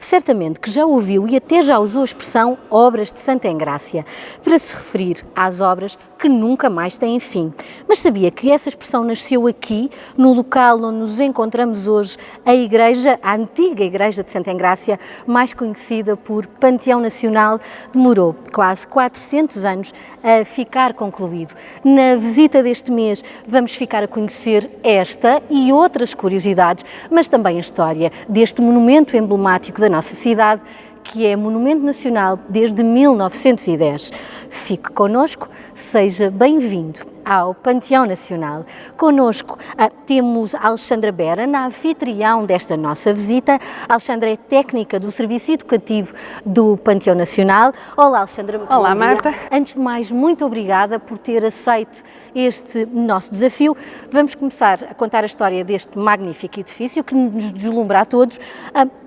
Certamente que já ouviu e até já usou a expressão obras de Santa Engrácia para se referir às obras que nunca mais têm fim. Mas sabia que essa expressão nasceu aqui, no local onde nos encontramos hoje, a antiga Igreja de Santa Engrácia, mais conhecida por Panteão Nacional, demorou quase 400 anos a ficar concluído. Na visita deste mês vamos ficar a conhecer esta e outras curiosidades, mas também a história deste monumento emblemático da nossa cidade, que é Monumento Nacional desde 1910. Fique connosco, seja bem-vindo ao Panteão Nacional. Connosco temos a Alexandra Bera, na anfitrião desta nossa visita. A Alexandra é técnica do Serviço Educativo do Panteão Nacional. Olá, Alexandra. Muito Olá, bom dia. Marta. Antes de mais, muito obrigada por ter aceito este nosso desafio. Vamos começar a contar a história deste magnífico edifício que nos deslumbra a todos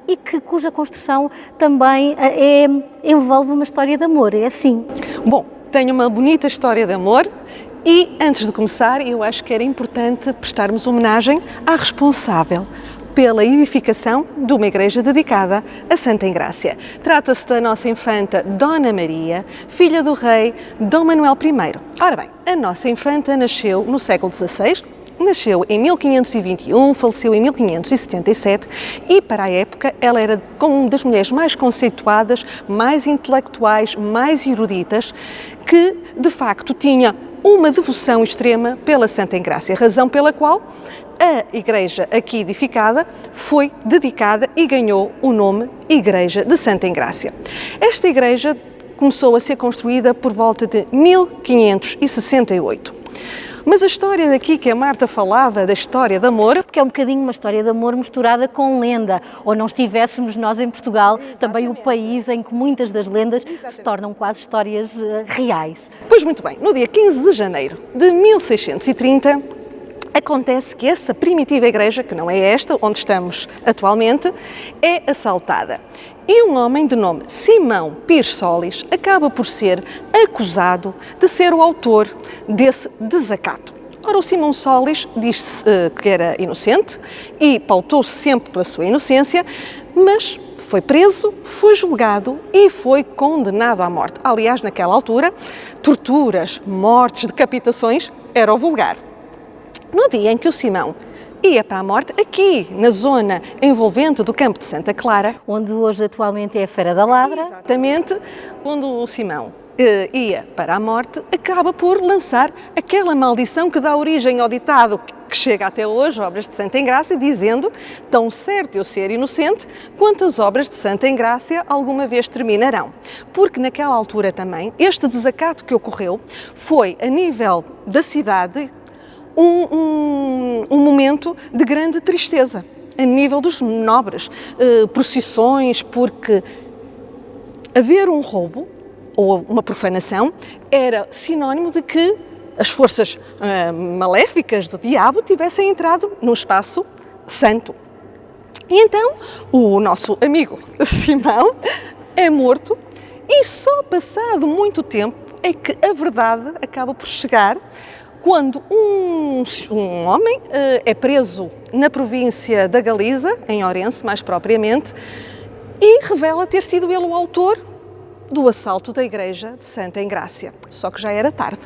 e cuja construção também envolve uma história de amor, é assim? Bom, tenho uma bonita história de amor e, antes de começar, eu acho que era importante prestarmos homenagem à responsável pela edificação de uma igreja dedicada a Santa Engrácia. Trata-se da nossa infanta Dona Maria, filha do rei Dom Manuel I. Ora bem, a nossa infanta nasceu no século XVI, nasceu em 1521, faleceu em 1577 e, para a época, ela era uma das mulheres mais conceituadas, mais intelectuais, mais eruditas, que, de facto, tinha uma devoção extrema pela Santa Engrácia, razão pela qual a igreja aqui edificada foi dedicada e ganhou o nome Igreja de Santa Engrácia. Esta igreja começou a ser construída por volta de 1568. Mas a história daqui que a Marta falava, da história de amor... Porque é um bocadinho uma história de amor misturada com lenda, ou não estivéssemos nós em Portugal, também o país em que muitas das lendas se tornam quase histórias reais. Pois muito bem, no dia 15 de janeiro de 1630, acontece que essa primitiva igreja, que não é esta, onde estamos atualmente, é assaltada. E um homem de nome Simão Pires Solis acaba por ser acusado de ser o autor desse desacato. Ora, o Simão Solis disse que era inocente e pautou-se sempre pela sua inocência, mas foi preso, foi julgado e foi condenado à morte. Aliás, naquela altura, torturas, mortes, decapitações era o vulgar. No dia em que o Simão ia para a morte, aqui na zona envolvente do campo de Santa Clara, onde hoje atualmente é a Feira da Ladra. Exatamente, onde o Simão ia para a morte, acaba por lançar aquela maldição que dá origem ao ditado que chega até hoje, obras de Santa Engrácia, dizendo: tão certo eu ser inocente, quanto as obras de Santa Engrácia alguma vez terminarão. Porque naquela altura também, este desacato que ocorreu foi a nível da cidade um momento de grande tristeza, a nível dos nobres, procissões, porque haver um roubo ou uma profanação era sinónimo de que as forças maléficas do diabo tivessem entrado no espaço santo. E então o nosso amigo Simão é morto e só passado muito tempo é que a verdade acaba por chegar, quando um homem é preso na província da Galiza, em Ourense mais propriamente, e revela ter sido ele o autor do assalto da igreja de Santa Engrácia. Só que já era tarde.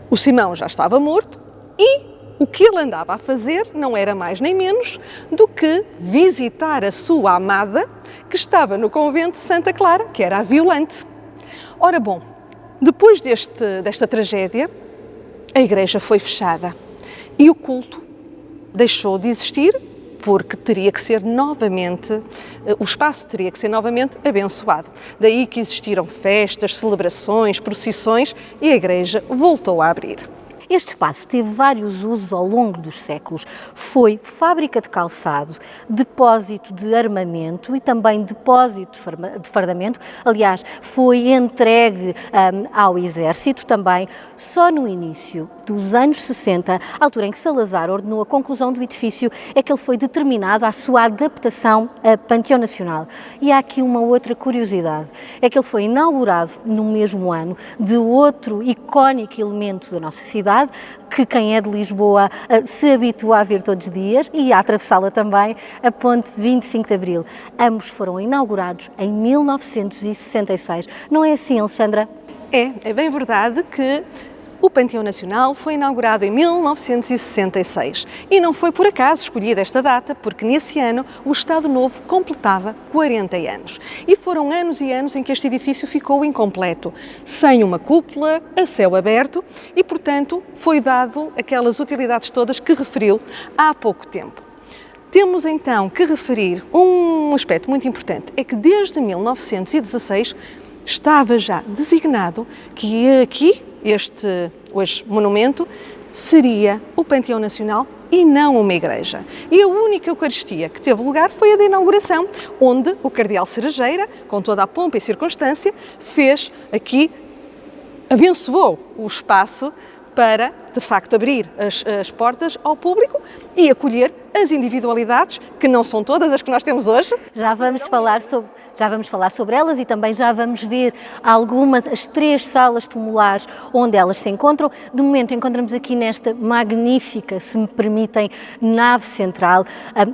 O Simão já estava morto e o que ele andava a fazer não era mais nem menos do que visitar a sua amada, que estava no convento de Santa Clara, que era a Violante. Ora bom, depois desta tragédia, a igreja foi fechada e o culto deixou de existir, porque teria que ser novamente, o espaço teria que ser novamente abençoado. Daí que existiram festas, celebrações, procissões e a igreja voltou a abrir. Este espaço teve vários usos ao longo dos séculos. Foi fábrica de calçado, depósito de armamento e também depósito de fardamento. Aliás, foi entregue ao exército também só no início dos anos 60, altura em que Salazar ordenou a conclusão do edifício, é que ele foi determinado à sua adaptação a Panteão Nacional. E há aqui uma outra curiosidade, é que ele foi inaugurado no mesmo ano de outro icónico elemento da nossa cidade, cidade, que quem é de Lisboa se habitua a ver todos os dias e a atravessá-la também, a Ponte 25 de Abril. Ambos foram inaugurados em 1966. Não é assim, Alexandra? É bem verdade que o Panteão Nacional foi inaugurado em 1966 e não foi por acaso escolhida esta data, porque nesse ano o Estado Novo completava 40 anos. E foram anos e anos em que este edifício ficou incompleto, sem uma cúpula, a céu aberto e, portanto, foi dado aquelas utilidades todas que referiu há pouco tempo. Temos então que referir um aspecto muito importante, é que desde 1916 estava já designado que aqui este hoje monumento seria o Panteão Nacional e não uma igreja. E a única Eucaristia que teve lugar foi a da inauguração, onde o cardeal Cerejeira, com toda a pompa e circunstância, fez aqui, abençoou o espaço para, de facto, abrir as portas ao público e acolher as individualidades, que não são todas as que nós temos hoje. Já vamos falar sobre elas e também já vamos ver as 3 salas tumulares onde elas se encontram. De momento encontramos aqui nesta magnífica, se me permitem, nave central.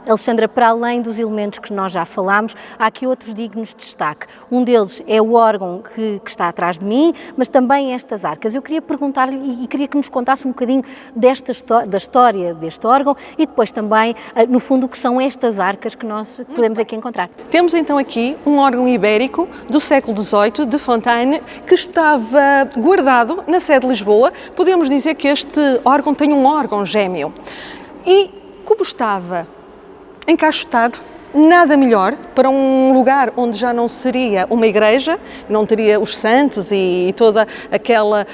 Alexandra, para além dos elementos que nós já falámos, há aqui outros dignos de destaque. Um deles é o órgão que está atrás de mim, mas também estas arcas. Eu queria perguntar-lhe e queria que nos contasse um bocadinho da história deste órgão e depois também, no fundo, o que são estas arcas que nós podemos aqui encontrar. Temos então aqui um órgão ibérico do século XVIII, de Fontaine, que estava guardado na sede de Lisboa. Podemos dizer que este órgão tem um órgão gêmeo. E como estava encaixotado, nada melhor para um lugar onde já não seria uma igreja, não teria os santos e toda aquela,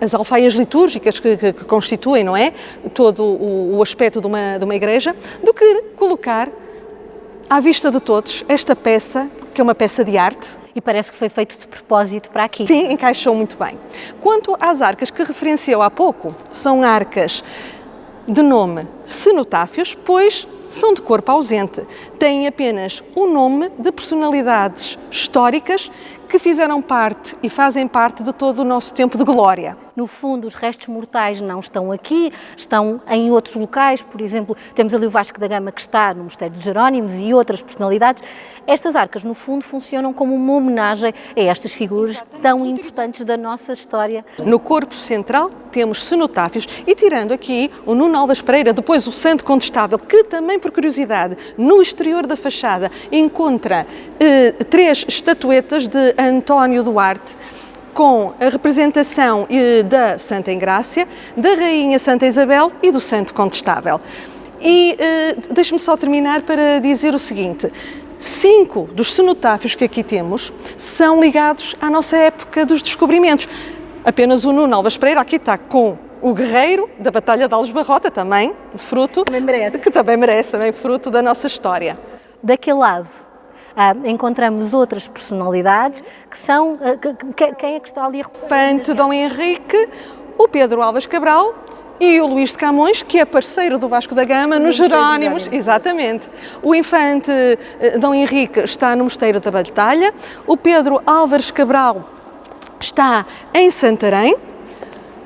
as alfaias litúrgicas que constituem, não é? Todo o aspecto de uma igreja, do que colocar à vista de todos esta peça, que é uma peça de arte. E parece que foi feito de propósito para aqui. Sim, encaixou muito bem. Quanto às arcas que referenciou há pouco, são arcas de nome cenotáfios, pois são de corpo ausente. Têm apenas o nome de personalidades históricas que fizeram parte e fazem parte de todo o nosso tempo de glória. No fundo, os restos mortais não estão aqui, estão em outros locais. Por exemplo, temos ali o Vasco da Gama, que está no Mosteiro dos Jerónimos, e outras personalidades. Estas arcas, no fundo, funcionam como uma homenagem a estas figuras tão importantes da nossa história. No corpo central temos cenotáfios e, tirando aqui o Nuno Alves Pereira, depois o Santo Condestável, que também, por curiosidade, no exterior da fachada encontra 3 estatuetas de António Duarte, com a representação da Santa Engrácia, da Rainha Santa Isabel e do Santo Condestável. E deixe-me só terminar para dizer o seguinte: 5 dos cenotáfios que aqui temos são ligados à nossa época dos descobrimentos. Apenas o Nuno Alves Pereira aqui está com o guerreiro da Batalha de Aljubarrota, também fruto, que também merece, também fruto da nossa história. Daquele lado encontramos outras personalidades que são... Quem é que está ali? Infante Dom Henrique, o Pedro Álvares Cabral e o Luís de Camões, que é parceiro do Vasco da Gama nos Jerónimos. Exatamente. O infante Dom Henrique está no Mosteiro da Batalha, o Pedro Álvares Cabral está em Santarém,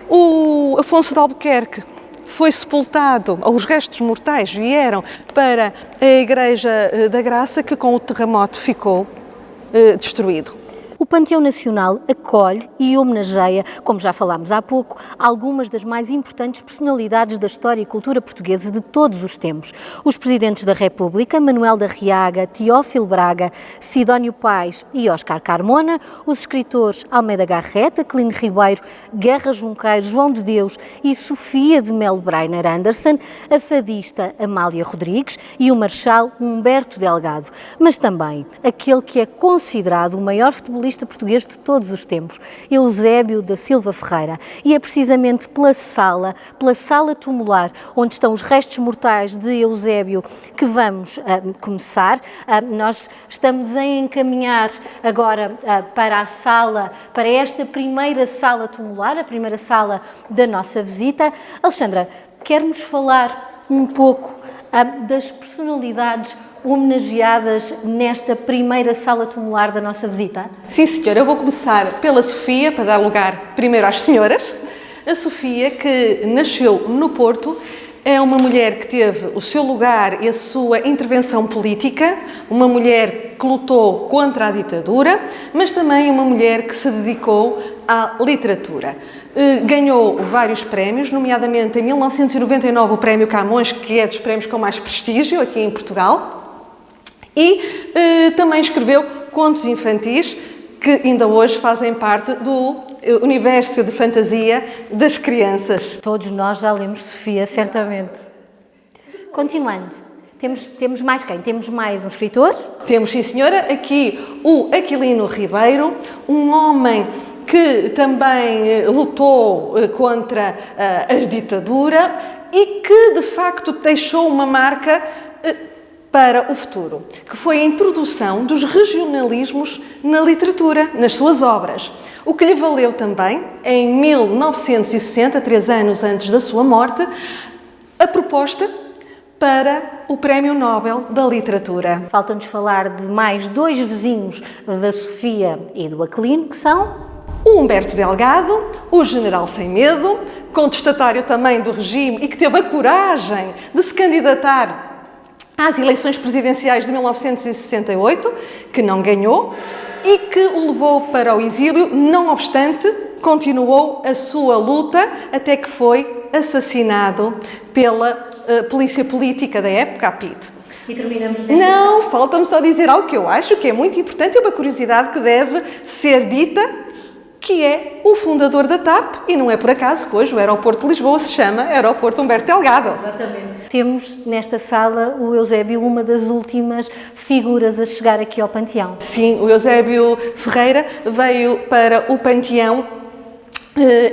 o Afonso de Albuquerque foi sepultado, os restos mortais vieram para a Igreja da Graça, que com o terremoto ficou destruído. O Panteão Nacional acolhe e homenageia, como já falámos há pouco, algumas das mais importantes personalidades da história e cultura portuguesa de todos os tempos. Os presidentes da República, Manuel da Riaga, Teófilo Braga, Sidónio Pais e Oscar Carmona, os escritores Almeida Garrett, Aquilino Ribeiro, Guerra Junqueiro, João de Deus e Sofia de Melo Breiner Anderson, a fadista Amália Rodrigues e o marechal Humberto Delgado, mas também aquele que é considerado o maior futebolista português de todos os tempos, Eusébio da Silva Ferreira. E é precisamente pela sala tumular, onde estão os restos mortais de Eusébio, que vamos começar. Nós estamos a encaminhar agora para esta primeira sala tumular, a primeira sala da nossa visita. Alexandra, quer-nos falar um pouco das personalidades homenageadas nesta primeira sala tumular da nossa visita? Sim, senhora. Eu vou começar pela Sofia, para dar lugar primeiro às senhoras. A Sofia, que nasceu no Porto, é uma mulher que teve o seu lugar e a sua intervenção política, uma mulher que lutou contra a ditadura, mas também uma mulher que se dedicou à literatura. Ganhou vários prémios, nomeadamente em 1999 o Prémio Camões, que é dos prémios com mais prestígio aqui em Portugal, e também escreveu contos infantis que ainda hoje fazem parte do universo de fantasia das crianças. Todos nós já lemos Sofia, certamente. Continuando, temos mais quem? Temos mais um escritor? Temos, sim senhora, aqui o Aquilino Ribeiro, um homem que também lutou contra a ditadura e que, de facto, deixou uma marca para o futuro, que foi a introdução dos regionalismos na literatura, nas suas obras. O que lhe valeu também, em 1960, 3 anos antes da sua morte, a proposta para o Prémio Nobel da Literatura. Falta-nos falar de mais 2 vizinhos da Sofia e do Aquilino, que são o Humberto Delgado, o general sem medo, contestatário também do regime e que teve a coragem de se candidatar às eleições presidenciais de 1968, que não ganhou, e que o levou para o exílio, não obstante, continuou a sua luta até que foi assassinado pela polícia política da época, a PIDE. E terminamos desta Não, falta-me só dizer algo que eu acho que é muito importante, é uma curiosidade que deve ser dita, que é o fundador da TAP, e não é por acaso que hoje o aeroporto de Lisboa se chama Aeroporto Humberto Delgado. Exatamente. Temos nesta sala o Eusébio, uma das últimas figuras a chegar aqui ao Panteão. Sim, o Eusébio Ferreira veio para o Panteão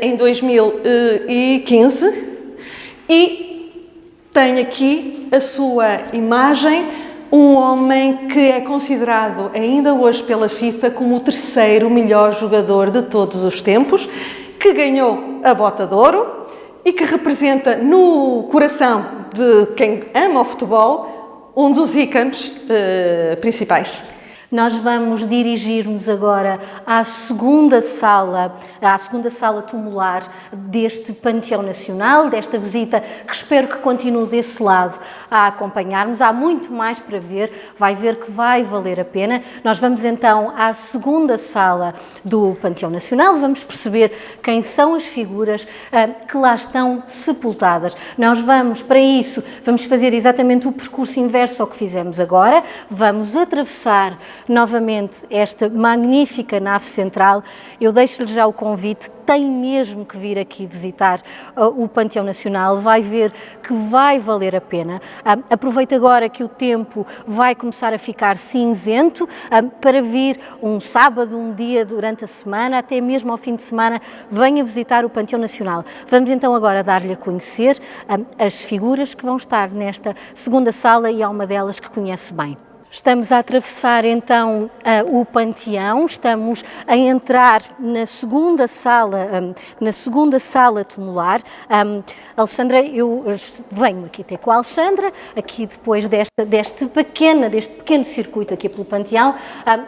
em 2015 e tem aqui a sua imagem, um homem que é considerado ainda hoje pela FIFA como o 3º melhor jogador de todos os tempos, que ganhou a Bota de Ouro e que representa no coração de quem ama o futebol um dos ícones principais. Nós vamos dirigir-nos agora à segunda sala tumular deste Panteão Nacional, desta visita que espero que continue desse lado a acompanhar-nos. Há muito mais para ver, vai ver que vai valer a pena. Nós vamos então à segunda sala do Panteão Nacional, vamos perceber quem são as figuras que lá estão sepultadas. Nós vamos, para isso, vamos fazer exatamente o percurso inverso ao que fizemos agora, vamos atravessar novamente esta magnífica nave central. Eu deixo-lhe já o convite, tem mesmo que vir aqui visitar o Panteão Nacional, vai ver que vai valer a pena. Aproveite agora que o tempo vai começar a ficar cinzento para vir um sábado, um dia durante a semana, até mesmo ao fim de semana, venha visitar o Panteão Nacional. Vamos então agora dar-lhe a conhecer as figuras que vão estar nesta segunda sala e há uma delas que conhece bem. Estamos a atravessar então o Panteão, estamos a entrar na segunda sala tumular. Alexandra, eu venho aqui até com a Alexandra, aqui depois deste pequeno circuito aqui pelo Panteão.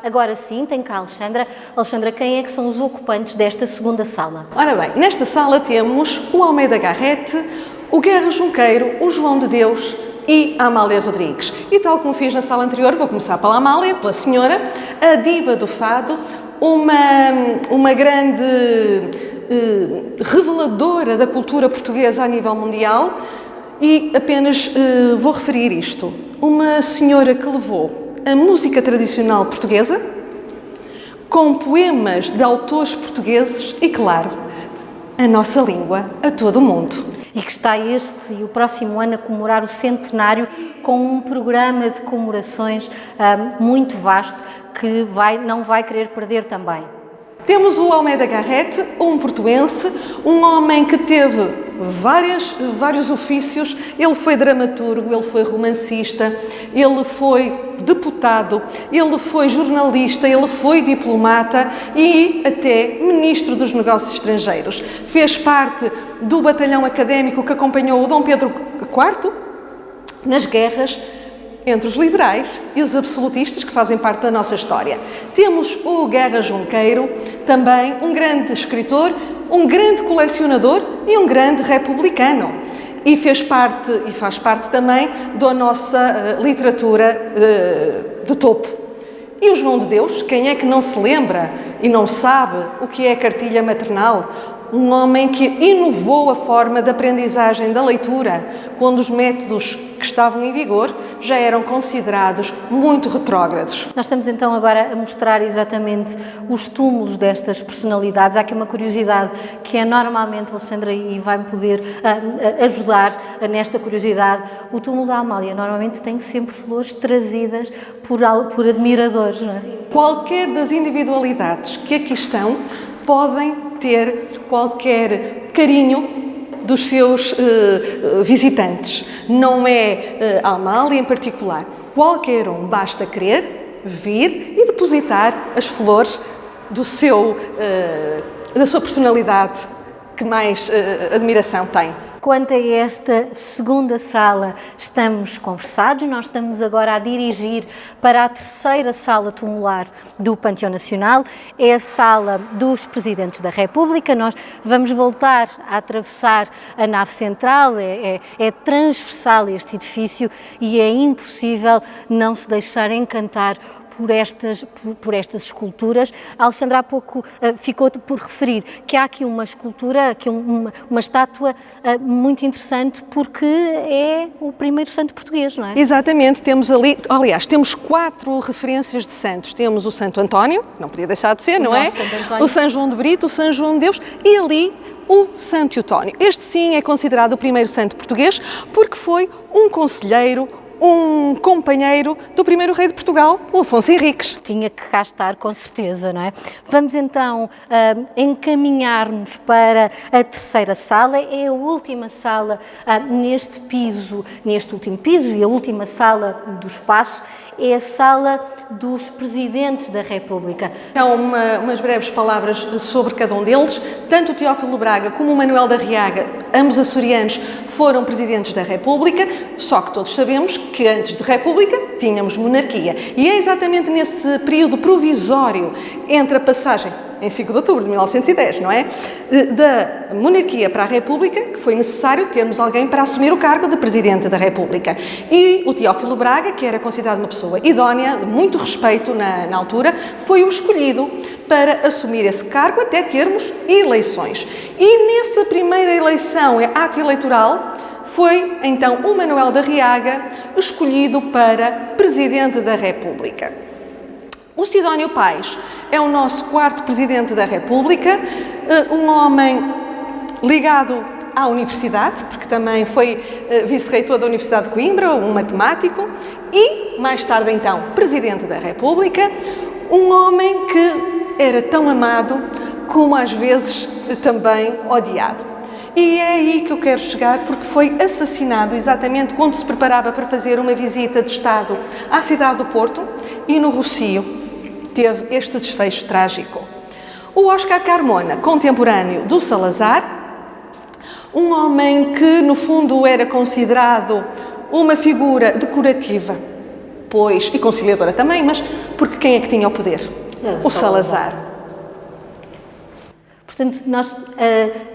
Agora sim, tem cá a Alexandra. Alexandra, quem é que são os ocupantes desta segunda sala? Ora bem, nesta sala temos o Almeida Garrett, o Guerra Junqueiro, o João de Deus e a Amália Rodrigues. E tal como fiz na sala anterior, vou começar pela Amália, pela senhora, a diva do fado, uma grande reveladora da cultura portuguesa a nível mundial, e apenas vou referir isto. Uma senhora que levou a música tradicional portuguesa com poemas de autores portugueses e, claro, a nossa língua a todo o mundo. E que está este e o próximo ano a comemorar o centenário com um programa de comemorações muito vasto que não vai querer perder também. Temos o Almeida Garrett, um portuense, um homem que teve vários ofícios. Ele foi dramaturgo, ele foi romancista, ele foi deputado, ele foi jornalista, ele foi diplomata e até ministro dos Negócios Estrangeiros. Fez parte do batalhão académico que acompanhou o Dom Pedro IV nas guerras entre os liberais e os absolutistas que fazem parte da nossa história. Temos o Guerra Junqueiro, também um grande escritor, um grande colecionador e um grande republicano. E faz parte também da nossa literatura de topo. E o João de Deus, quem é que não se lembra e não sabe o que é a cartilha maternal? Um homem que inovou a forma de aprendizagem da leitura, quando os métodos que estavam em vigor já eram considerados muito retrógrados. Nós estamos então agora a mostrar exatamente os túmulos destas personalidades. Há aqui uma curiosidade que é normalmente, Alexandra, e vai-me poder ajudar nesta curiosidade, o túmulo da Amália normalmente tem sempre flores trazidas por admiradores, não é? Qualquer das individualidades que aqui estão podem ter qualquer carinho dos seus visitantes. Não é a Amália em particular. Qualquer um, basta querer vir e depositar as flores da sua personalidade que mais admiração tem. Quanto a esta segunda sala, estamos conversados. Nós estamos agora a dirigir para a terceira sala tumular do Panteão Nacional. É a sala dos Presidentes da República. Nós vamos voltar a atravessar a nave central. É transversal este edifício e é impossível não se deixar encantar por estas esculturas. A Alexandra há pouco ficou por referir que há aqui uma escultura, aqui uma estátua muito interessante, porque é o primeiro santo português, não é? Exatamente, temos ali, aliás, temos 4 referências de santos. Temos o Santo António, não podia deixar de ser, não é? O São João de Brito, o São João de Deus e ali o Santo Eutónio. Este sim é considerado o primeiro santo português porque foi um conselheiro, um companheiro do primeiro rei de Portugal, o Afonso Henriques. Tinha que cá estar, com certeza, não é? Vamos então encaminhar-nos para a terceira sala. É a última sala neste último piso, e a última sala do espaço é a sala dos Presidentes da República. Então, umas breves palavras sobre cada um deles. Tanto o Teófilo Braga como o Manuel da Riaga, ambos açorianos, foram Presidentes da República, só que todos sabemos que antes de República tínhamos monarquia. E é exatamente nesse período provisório entre a passagem, em 5 de outubro de 1910, não é? Da monarquia para a República, que foi necessário termos alguém para assumir o cargo de Presidente da República. E o Teófilo Braga, que era considerado uma pessoa idónea, de muito respeito na altura, foi o escolhido para assumir esse cargo até termos eleições. E nessa primeira eleição, ato eleitoral, foi então o Manuel da Riaga escolhido para Presidente da República. O Sidónio Pais é o nosso 4º Presidente da República, um homem ligado à universidade, porque também foi vice-reitor da Universidade de Coimbra, um matemático, e mais tarde então Presidente da República, um homem que era tão amado como às vezes também odiado. E é aí que eu quero chegar, porque foi assassinado exatamente quando se preparava para fazer uma visita de Estado à cidade do Porto, e no Rossio teve este desfecho trágico. O Óscar Carmona, contemporâneo do Salazar, um homem que no fundo era considerado uma figura decorativa, e conciliadora também, mas porque quem é que tinha o poder? O Salazar. Portanto, nós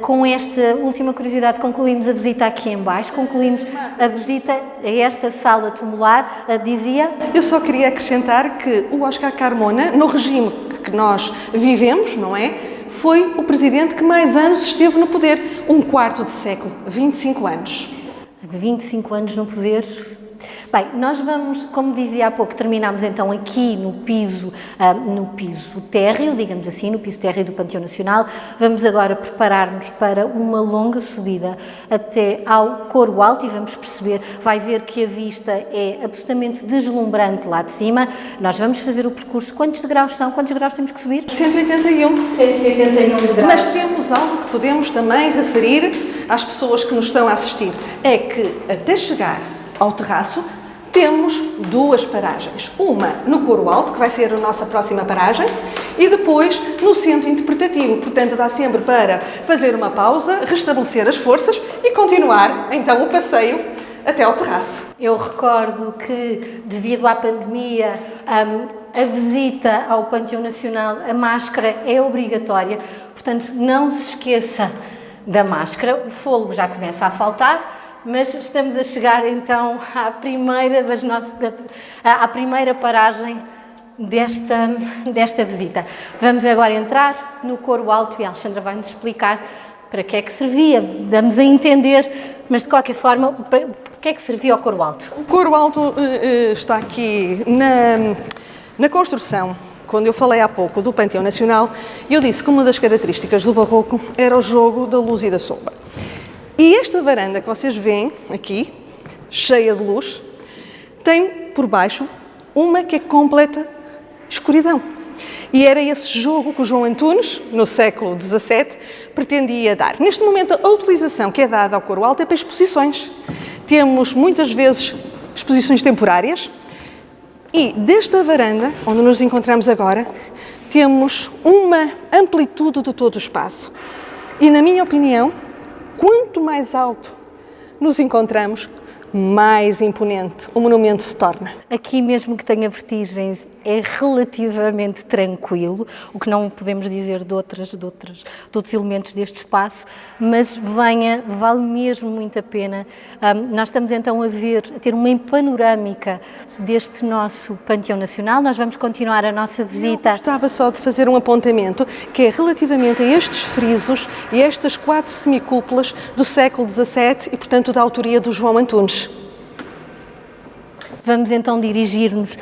com esta última curiosidade concluímos a visita aqui em baixo, concluímos a visita a esta sala tumular, dizia... Eu só queria acrescentar que o Óscar Carmona, no regime que nós vivemos, não é? Foi o presidente que mais anos esteve no poder, 1/4 de século, 25 anos. 25 anos no poder... Bem, nós vamos, como dizia há pouco, terminamos então aqui no piso térreo, digamos assim, no piso térreo do Panteão Nacional. Vamos agora preparar-nos para uma longa subida até ao coro alto e vamos perceber, vai ver que a vista é absolutamente deslumbrante lá de cima. Nós vamos fazer o percurso. Quantos degraus são? Quantos graus temos que subir? 181. 181 degraus. Mas temos algo que podemos também referir às pessoas que nos estão a assistir. É que até chegar ao terraço, temos 2 paragens. Uma no coro alto, que vai ser a nossa próxima paragem, e depois no centro interpretativo. Portanto, dá sempre para fazer uma pausa, restabelecer as forças e continuar, então, o passeio até ao terraço. Eu recordo que, devido à pandemia, a visita ao Panteão Nacional, a máscara é obrigatória, portanto não se esqueça da máscara. O fôlego já começa a faltar, mas estamos a chegar então à primeira paragem desta visita. Vamos agora entrar no coro alto e a Alexandra vai-nos explicar para que é que servia, damos a entender, mas de qualquer forma, para que é que servia o coro alto? O coro alto está aqui na construção. Quando eu falei há pouco do Panteão Nacional, eu disse que uma das características do barroco era o jogo da luz e da sombra. E esta varanda que vocês veem aqui, cheia de luz, tem por baixo uma que é completa escuridão. E era esse jogo que o João Antunes, no século XVII, pretendia dar. Neste momento, a utilização que é dada ao coro alto é para exposições. Temos, muitas vezes, exposições temporárias e desta varanda, onde nos encontramos agora, temos uma amplitude de todo o espaço. E, na minha opinião, quanto mais alto nos encontramos, mais imponente o monumento se torna. Aqui, mesmo que tenha vertigens, é relativamente tranquilo, o que não podemos dizer de outros elementos deste espaço, mas vale mesmo muito a pena. Nós estamos então a ter uma panorâmica deste nosso Panteão Nacional. Nós vamos continuar a nossa visita. Eu gostava só de fazer um apontamento, que é relativamente a estes frisos e estas 4 semicúpulas do século XVII e, portanto, da autoria do João Antunes. Vamos então dirigir-nos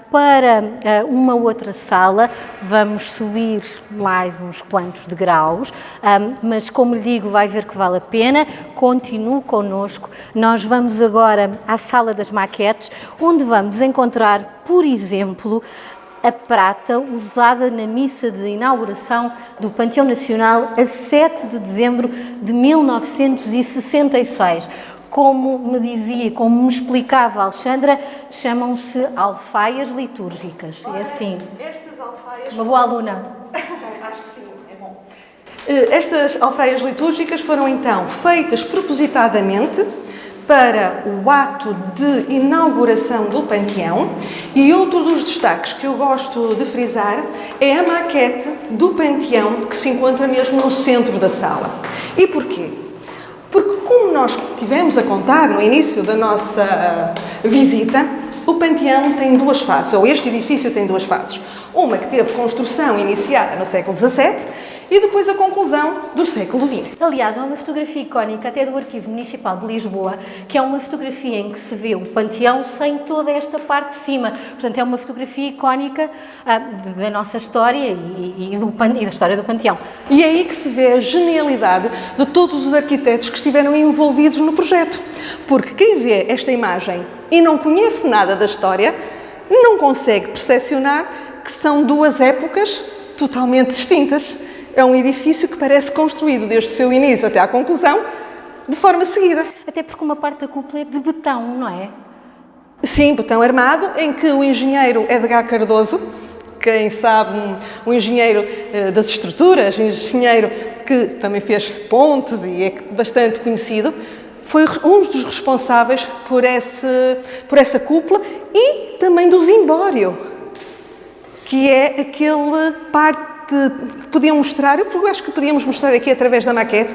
para uma outra sala, vamos subir mais uns quantos degraus, mas como lhe digo, vai ver que vale a pena, continue connosco. Nós vamos agora à sala das maquetes, onde vamos encontrar, por exemplo, a prata usada na missa de inauguração do Panteão Nacional a 7 de dezembro de 1966. Como me dizia, como me explicava a Alexandra, chamam-se alfaias litúrgicas. É assim. Estas alfaias... Uma boa aluna. Acho que sim, é bom. Estas alfaias litúrgicas foram então feitas propositadamente para o ato de inauguração do Panteão e outro dos destaques que eu gosto de frisar é a maquete do Panteão que se encontra mesmo no centro da sala. E porquê? Porque, como nós tivemos a contar no início da nossa visita, o Panteão tem 2 fases, ou este edifício tem 2 fases. Uma que teve construção iniciada no século XVII e depois a conclusão do século XX. Aliás, há uma fotografia icónica até do Arquivo Municipal de Lisboa, que é uma fotografia em que se vê o Panteão sem toda esta parte de cima. Portanto, é uma fotografia icónica da nossa história e da história do Panteão. E é aí que se vê a genialidade de todos os arquitetos que estiveram envolvidos no projeto. Porque quem vê esta imagem e não conhece nada da história, não consegue percepcionar que são 2 épocas totalmente distintas. É um edifício que parece construído desde o seu início até à conclusão, de forma seguida. Até porque uma parte da cúpula é de betão, não é? Sim, betão armado, em que o engenheiro Edgar Cardoso, quem sabe, um engenheiro das estruturas, um engenheiro que também fez pontes e é bastante conhecido, foi um dos responsáveis por essa cúpula e também do zimbório, que é aquele parte que podiam mostrar, eu acho que podíamos mostrar aqui através da maquete,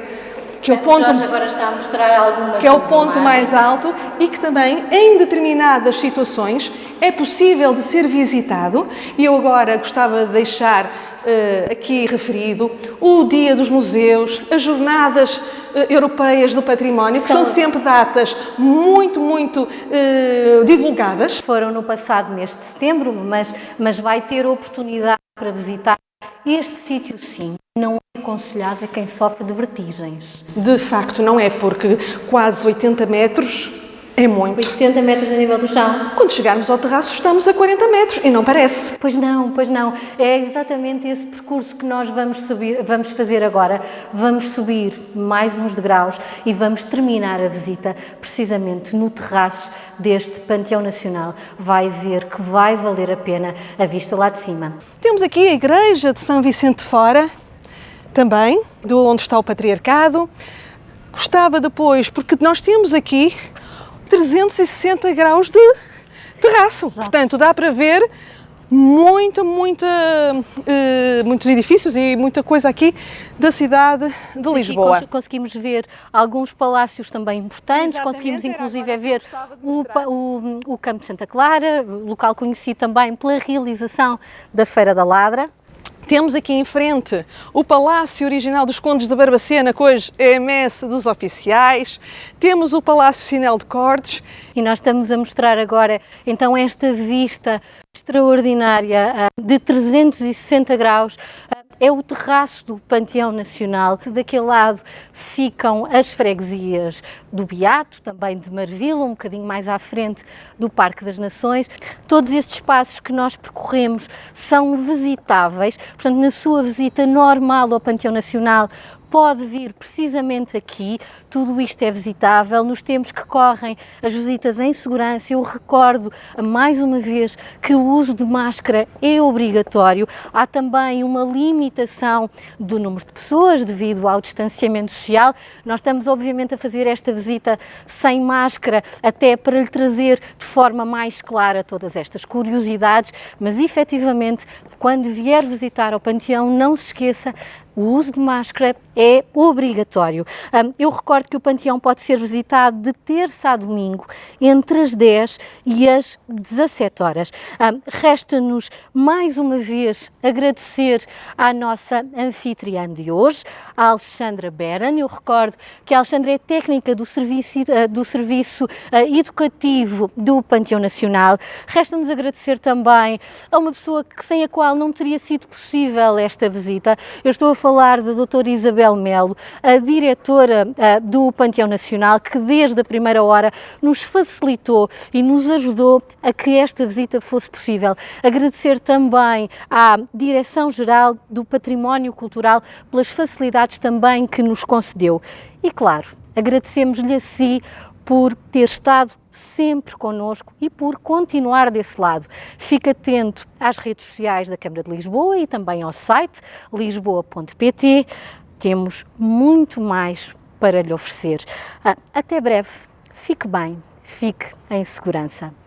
que é o ponto, Jorge agora está a mostrar algumas que é o ponto mais alto e que também, em determinadas situações, é possível de ser visitado. E eu agora gostava de deixar aqui referido o Dia dos Museus, as Jornadas Europeias do Património, que são sempre datas muito divulgadas. Foram no passado mês de setembro, mas vai ter oportunidade para visitar este sítio, sim. Não é aconselhado a quem sofre de vertigens. De facto não é, porque quase 80 metros é muito. 80 metros a nível do chão. Quando chegarmos ao terraço estamos a 40 metros e não parece. Pois não. É exatamente esse percurso que nós vamos fazer agora. Vamos subir mais uns degraus e vamos terminar a visita precisamente no terraço deste Panteão Nacional. Vai ver que vai valer a pena a vista lá de cima. Temos aqui a Igreja de São Vicente de Fora, também, de onde está o Patriarcado. Gostava depois, porque nós temos aqui 360 graus de terraço. Exato. Portanto, dá para ver muitos edifícios e muita coisa aqui da cidade de Lisboa. Aqui conseguimos ver alguns palácios também importantes, Exatamente, conseguimos era inclusive agora ver que eu gostava de mostrar. o Campo de Santa Clara, local conhecido também pela realização da Feira da Ladra. Temos aqui em frente o Palácio Original dos Condes de Barbacena, que hoje é a messe dos oficiais. Temos o Palácio Sinel de Cordes. E nós estamos a mostrar agora então esta vista extraordinária de 360 graus. É o terraço do Panteão Nacional. Daquele lado ficam as freguesias do Beato, também de Marvila, um bocadinho mais à frente do Parque das Nações. Todos estes espaços que nós percorremos são visitáveis, portanto, na sua visita normal ao Panteão Nacional, pode vir precisamente aqui, tudo isto é visitável. Nos tempos que correm, as visitas em segurança, eu recordo mais uma vez que o uso de máscara é obrigatório. Há também uma limitação do número de pessoas devido ao distanciamento social. Nós estamos obviamente a fazer esta visita sem máscara, até para lhe trazer de forma mais clara todas estas curiosidades, mas efetivamente, quando vier visitar ao Panteão, não se esqueça, o uso de máscara é obrigatório. Eu recordo que o Panteão pode ser visitado de terça a domingo, entre as 10 e as 17 horas. Resta-nos mais uma vez agradecer à nossa anfitriã de hoje, a Alexandra Beran. Eu recordo que a Alexandra é técnica do serviço educativo do Panteão Nacional. Resta-nos agradecer também a uma pessoa sem a qual não teria sido possível esta visita. Eu estou a falar da doutora Isabel Melo, a diretora do Panteão Nacional, que desde a primeira hora nos facilitou e nos ajudou a que esta visita fosse possível. Agradecer também à Direção-Geral do Património Cultural pelas facilidades também que nos concedeu. E claro, agradecemos-lhe a si por ter estado sempre connosco e por continuar desse lado. Fique atento às redes sociais da Câmara de Lisboa e também ao site lisboa.pt. Temos muito mais para lhe oferecer. Até breve. Fique bem, fique em segurança.